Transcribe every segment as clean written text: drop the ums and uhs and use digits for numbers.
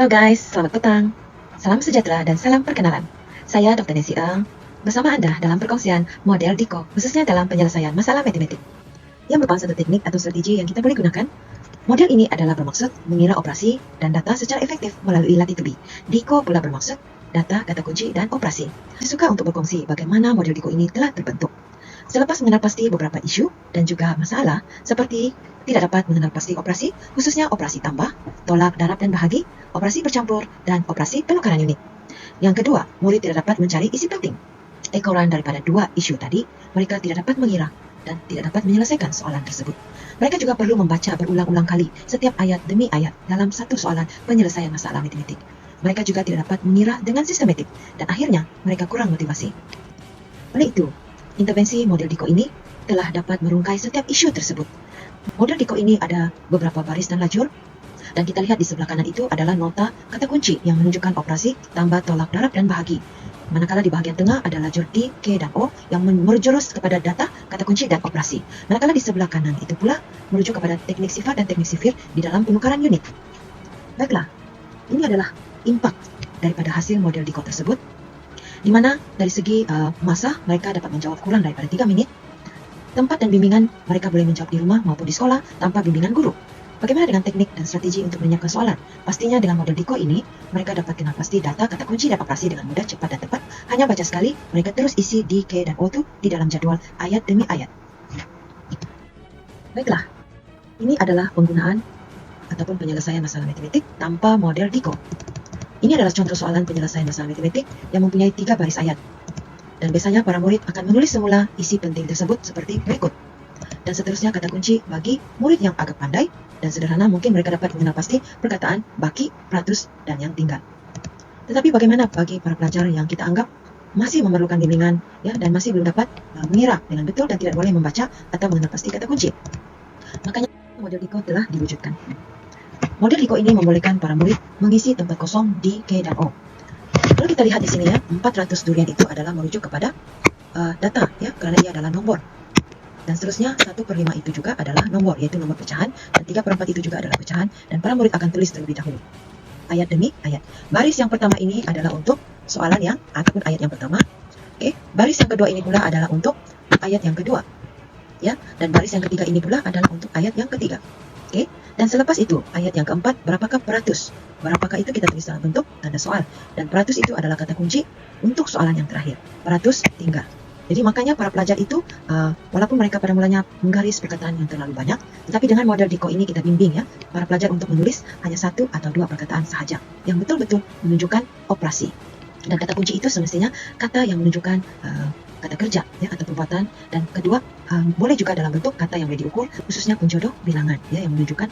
Halo guys, selamat petang. Salam sejahtera dan salam perkenalan. Saya Dr. Nancy Eng, bersama Anda dalam perkongsian model DICO, khususnya dalam penyelesaian masalah matematik. Yang merupakan satu teknik atau strategi yang kita boleh gunakan. Model ini adalah bermaksud mengira operasi dan data secara efektif melalui latitude. DICO pula bermaksud data, kata kunci, dan operasi. Saya suka untuk berkongsi bagaimana model DICO ini telah terbentuk. Selepas mengenal pasti beberapa isu dan juga masalah seperti tidak dapat mengenal pasti operasi, khususnya operasi tambah, tolak, darab dan bahagi, operasi bercampur, dan operasi penukaran unit. Yang kedua, murid tidak dapat mencari isi penting. Ekoran daripada dua isu tadi, mereka tidak dapat mengira dan tidak dapat menyelesaikan soalan tersebut. Mereka juga perlu membaca berulang-ulang kali setiap ayat demi ayat dalam satu soalan penyelesaian masalah matematik. Mereka juga tidak dapat mengira dengan sistematik dan akhirnya mereka kurang motivasi. Oleh itu, intervensi model DICO ini telah dapat merungkai setiap isu tersebut. Model DICO ini ada beberapa baris dan lajur, dan kita lihat di sebelah kanan itu adalah nota kata kunci yang menunjukkan operasi, tambah, tolak, darab, dan bahagi. Manakala di bahagian tengah ada lajur D, K, dan O yang menjurus kepada data, kata kunci, dan operasi. Manakala di sebelah kanan itu pula merujuk kepada teknik sifat dan teknik sifir di dalam penukaran unit. Baiklah, ini adalah impak daripada hasil model DICO tersebut, di mana dari segi masa mereka dapat menjawab kurang daripada 3 minit. Tempat dan bimbingan mereka boleh menjawab di rumah maupun di sekolah tanpa bimbingan guru. Bagaimana dengan teknik dan strategi untuk menyiapkan soalan? Pastinya dengan model DICO ini, mereka dapat kenal pasti data, kata kunci, dan operasi dengan mudah, cepat, dan tepat. Hanya baca sekali, mereka terus isi D, K, dan O itu di dalam jadwal ayat demi ayat. Baiklah, ini adalah penggunaan ataupun penyelesaian masalah matematik tanpa model DICO. Ini adalah contoh soalan penyelesaian masalah matematik yang mempunyai 3 baris ayat. Dan biasanya para murid akan menulis semula isi penting tersebut seperti berikut. Dan seterusnya kata kunci bagi murid yang agak pandai dan sederhana, mungkin mereka dapat mengenal pasti perkataan, baki, peratus, dan yang tinggal. Tetapi bagaimana bagi para pelajar yang kita anggap masih memerlukan bimbingan ya, dan masih belum dapat mengira dengan betul dan tidak boleh membaca atau mengenal pasti kata kunci? Makanya model DICO telah diwujudkan. Model DICO ini membolehkan para murid mengisi tempat kosong D, K, dan O. Kalau kita lihat di sini ya, 400 durian itu adalah merujuk kepada data ya, karena ia adalah nomor. Dan seterusnya 1/5 itu juga adalah nomor, yaitu nomor pecahan, dan 3/4 itu juga adalah pecahan, dan para murid akan tulis terlebih dahulu ayat demi ayat. Baris yang pertama ini adalah untuk soalan yang ataupun ayat yang pertama. Oke, baris yang kedua ini pula adalah untuk ayat yang kedua. Ya, dan baris yang ketiga ini pula adalah untuk ayat yang ketiga. Oke, dan selepas itu ayat yang keempat, berapakah peratus? Berapakah itu kita tulis dalam bentuk tanda soal, dan peratus itu adalah kata kunci untuk soalan yang terakhir, peratus tinggal. Jadi makanya para pelajar itu walaupun mereka pada mulanya menggaris perkataan yang terlalu banyak, tetapi dengan model DICO ini kita bimbing ya para pelajar untuk menulis hanya 1 atau 2 perkataan sahaja yang betul-betul menunjukkan operasi. Dan kata kunci itu semestinya kata yang menunjukkan kata kerja ya, atau perbuatan, dan kedua boleh juga dalam bentuk kata yang boleh diukur, khususnya penjodoh bilangan ya, yang menunjukkan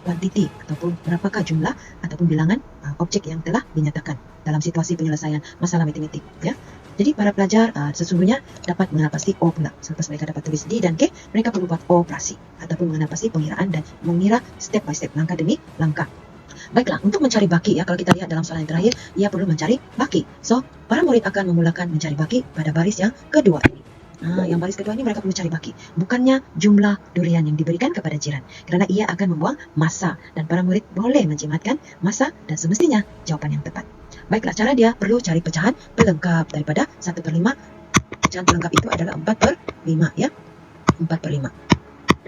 kuantiti ataupun berapakah jumlah ataupun bilangan objek yang telah dinyatakan dalam situasi penyelesaian masalah matematik ya. Jadi para pelajar sesungguhnya dapat mengenal pasti O pula. Selepas mereka dapat tulis D dan K, mereka perlu buat operasi ataupun mengenal pasti pengiraan dan mengira step by step, langkah demi langkah. Baiklah, untuk mencari baki ya, kalau kita lihat dalam soalan yang terakhir, ia perlu mencari baki. So, para murid akan memulakan mencari baki pada baris yang kedua ini. Yang baris kedua ini mereka perlu cari baki, bukannya jumlah durian yang diberikan kepada jiran, karena ia akan membuang masa, dan para murid boleh menjimatkan masa dan semestinya jawaban yang tepat. Baiklah, cara dia perlu cari pecahan pelengkap daripada 1/5. Pecahan pelengkap itu adalah 4/5 ya, 4/5.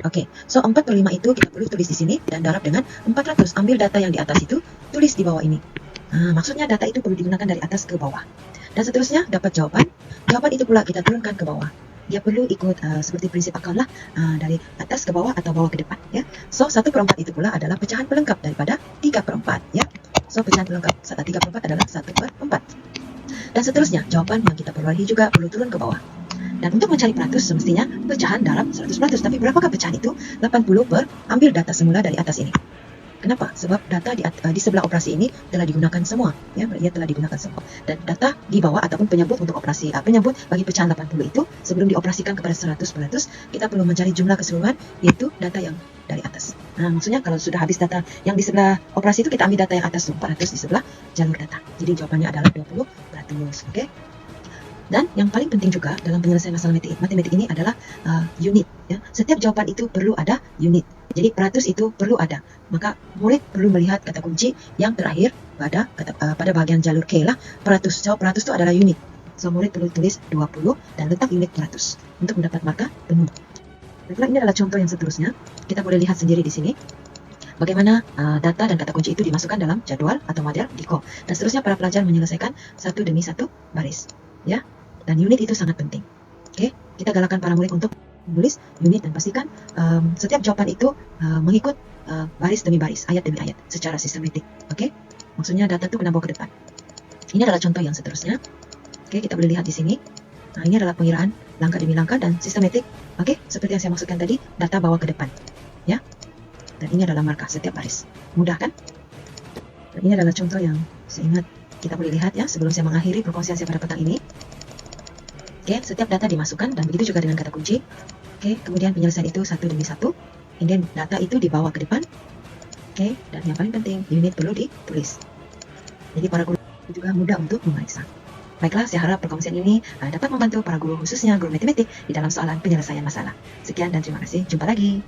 Oke, so 4/5 itu kita perlu tulis di sini dan darab dengan 400. Ambil data yang di atas itu, tulis di bawah ini. Maksudnya data itu perlu digunakan dari atas ke bawah. Dan seterusnya dapat jawaban. Jawaban itu pula kita turunkan ke bawah. Dia perlu ikut seperti prinsip akal lah, dari atas ke bawah atau bawah ke depan ya. So 1/4 itu pula adalah pecahan pelengkap daripada 3/4 ya. So pecahan pelengkap 3/4 adalah 1/4. Dan seterusnya jawaban yang kita perolehi juga perlu turun ke bawah. Dan untuk mencari peratus semestinya pecahan darab 100%. Tapi berapakah pecahan itu? 80 per ambil data semula dari atas ini. Kenapa? Sebab data di sebelah operasi ini telah digunakan semua ya, ia telah digunakan semua. Dan data di bawah ataupun penyebut untuk operasi penyebut bagi pecahan 80 itu sebelum dioperasikan kepada 100%, kita perlu mencari jumlah keseluruhan, yaitu data yang dari atas. Maksudnya kalau sudah habis data yang di sebelah operasi itu, kita ambil data yang atas 400 di sebelah jalur data. Jadi jawabannya adalah 20%. Oke. Dan yang paling penting juga dalam penyelesaian masalah matematik ini adalah unit ya. Setiap jawaban itu perlu ada unit. Jadi peratus itu perlu ada. Maka murid perlu melihat kata kunci yang terakhir pada bagian jalur K lah, peratus. Jawab peratus itu adalah unit. So, murid perlu tulis 20 dan letak unit peratus untuk mendapat markah penuh. Baiklah, ini adalah contoh yang seterusnya. Kita boleh lihat sendiri di sini bagaimana data dan kata kunci itu dimasukkan dalam jadwal atau model DICO. Dan seterusnya para pelajar menyelesaikan satu demi satu baris. Ya, dan unit itu sangat penting. Oke, kita galakkan para murid untuk menulis unit dan pastikan setiap jawaban itu mengikut baris demi baris, ayat demi ayat, secara sistematik. Oke, maksudnya data itu kena bawa ke depan. Ini adalah contoh yang seterusnya. Oke, kita boleh lihat di sini. Nah, ini adalah pengiraan langkah demi langkah dan sistematik. Oke, seperti yang saya maksudkan tadi, data bawa ke depan. Ya, dan ini adalah markah setiap baris. Mudah kan? Dan ini adalah contoh yang saya ingat kita boleh lihat ya sebelum saya mengakhiri perkongsian saya pada petang ini. Oke, setiap data dimasukkan dan begitu juga dengan kata kunci. Oke, kemudian penyelesaian itu satu demi satu. Kemudian data itu dibawa ke depan. Oke, dan yang paling penting, unit perlu ditulis. Jadi para guru juga mudah untuk memeriksa. Baiklah, saya harap perkongsian ini dapat membantu para guru, khususnya guru matematik, di dalam soalan penyelesaian masalah. Sekian dan terima kasih. Jumpa lagi.